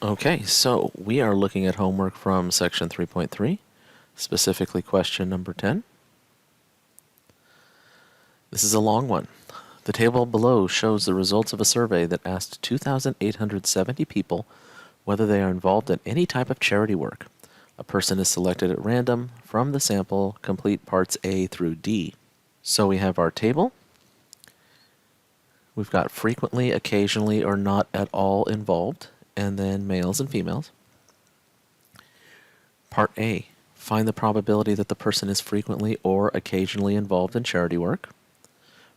Okay, so we are looking at homework from section 3.3, specifically question number 10. This is a long one. The table below shows the results of a survey that asked 2,870 people whether they are involved in any type of charity work. A person is selected at random from the sample. Complete parts A through D. So we have our table. We've got frequently, occasionally, or not at all involved, and then males and females. Part A, find the probability that the person is frequently or occasionally involved in charity work.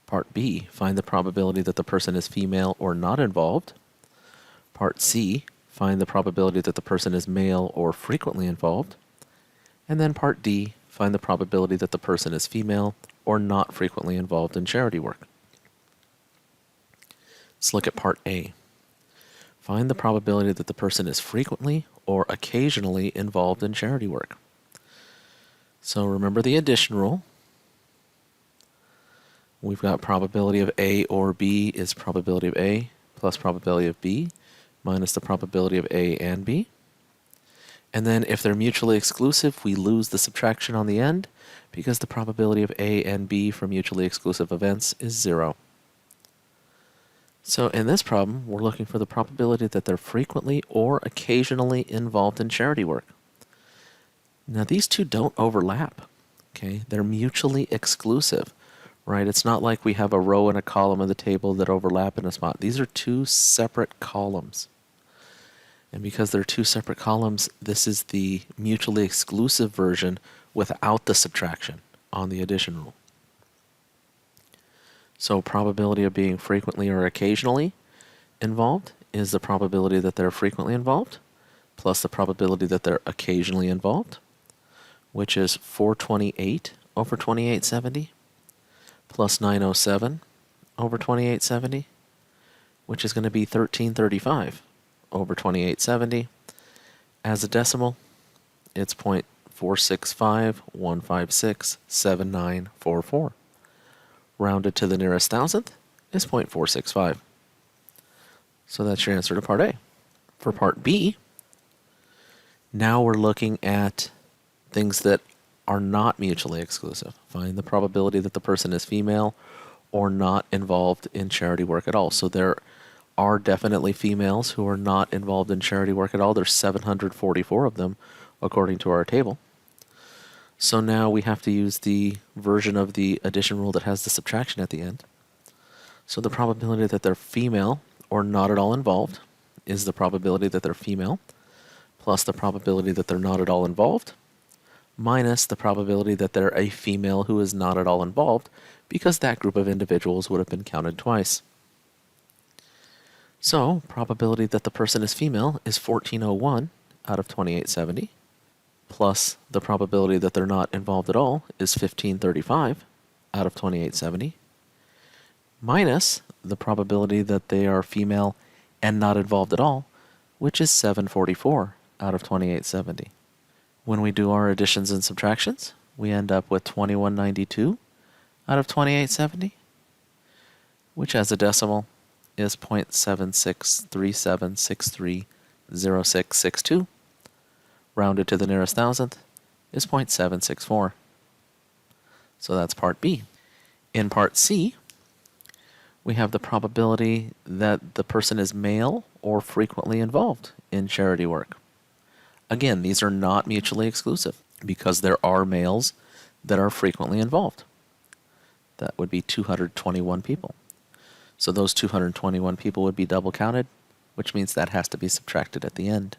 Part B, find the probability that the person is female or not involved. Part C, find the probability that the person is male or frequently involved. And then Part D, find the probability that the person is female or not frequently involved in charity work. Let's look at Part A. Find the probability that the person is frequently or occasionally involved in charity work. So remember the addition rule. We've got probability of A or B is probability of A plus probability of B minus the probability of A and B. And then if they're mutually exclusive, we lose the subtraction on the end because the probability of A and B for mutually exclusive events is 0. So in this problem, we're looking for the probability that they're frequently or occasionally involved in charity work. Now these two don't overlap, okay? They're mutually exclusive, right? It's not like we have a row and a column of the table that overlap in a spot. These are two separate columns. And because they're two separate columns, this is the mutually exclusive version without the subtraction on the addition rule. So probability of being frequently or occasionally involved is the probability that they're frequently involved plus the probability that they're occasionally involved, which is 428 over 2870 plus 907 over 2870, which is going to be 1335 over 2870. As a decimal, it's 0.465,156,7944. Rounded to the nearest thousandth is 0.465. So that's your answer to part A. For part B, now we're looking at things that are not mutually exclusive. Find the probability that the person is female or not involved in charity work at all. So there are definitely females who are not involved in charity work at all. There's 744 of them according to our table. So now we have to use the version of the addition rule that has the subtraction at the end. So the probability that they're female or not at all involved is the probability that they're female plus the probability that they're not at all involved minus the probability that they're a female who is not at all involved because that group of individuals would have been counted twice. So probability that the person is female is 1401 out of 2870. Plus the probability that they're not involved at all is 1535 out of 2870, minus the probability that they are female and not involved at all, which is 744 out of 2870. When we do our additions and subtractions, we end up with 2192 out of 2870, which as a decimal is 0.7637630662. Rounded to the nearest thousandth is 0.764. So that's part B. In part C, we have the probability that the person is male or frequently involved in charity work. Again, these are not mutually exclusive because there are males that are frequently involved. That would be 221 people. So those 221 people would be double counted, which means that has to be subtracted at the end.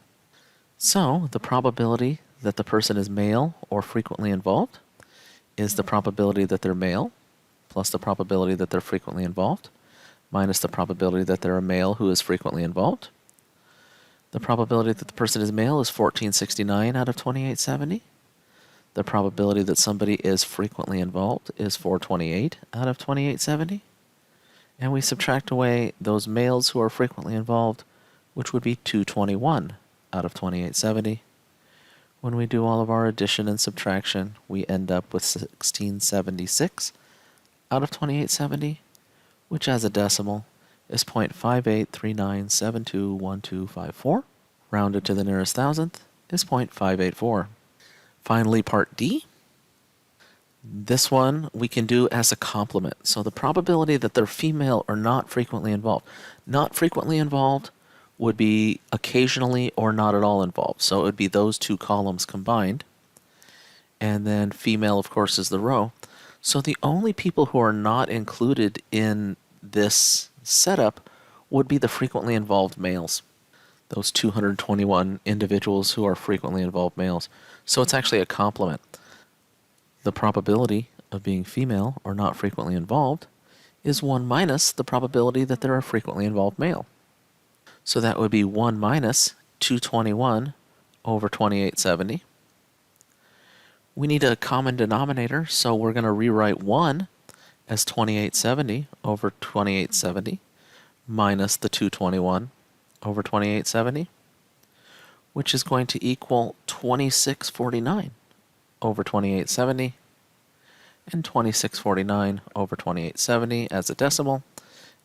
So the probability that the person is male or frequently involved is the probability that they're male plus the probability that they're frequently involved minus the probability that they're a male who is frequently involved. The probability that the person is male is 1469 out of 2870. The probability that somebody is frequently involved is 428 out of 2870. And we subtract away those males who are frequently involved, which would be 221 out of 2870. When we do all of our addition and subtraction, we end up with 1676 out of 2870, which as a decimal is 0.5839721254. rounded to the nearest thousandth, is 0.584. Finally, part D. This one we can do as a complement. So the probability that they're female or not frequently involved. Not frequently involved would be occasionally or not at all involved. So it would be those two columns combined. And then female, of course, is the row. So the only people who are not included in this setup would be the frequently involved males. Those 221 individuals who are frequently involved males. So it's actually a complement. The probability of being female or not frequently involved is 1 minus the probability that they're a frequently involved male. So that would be 1 minus 221 over 2870. We need a common denominator, so we're going to rewrite 1 as 2870 over 2870 minus the 221 over 2870, which is going to equal 2649 over 2870, and 2649 over 2870 as a decimal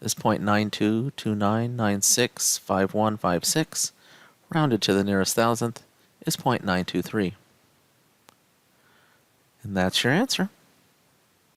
is 0.9229965156, rounded to the nearest thousandth is 0.923. And that's your answer.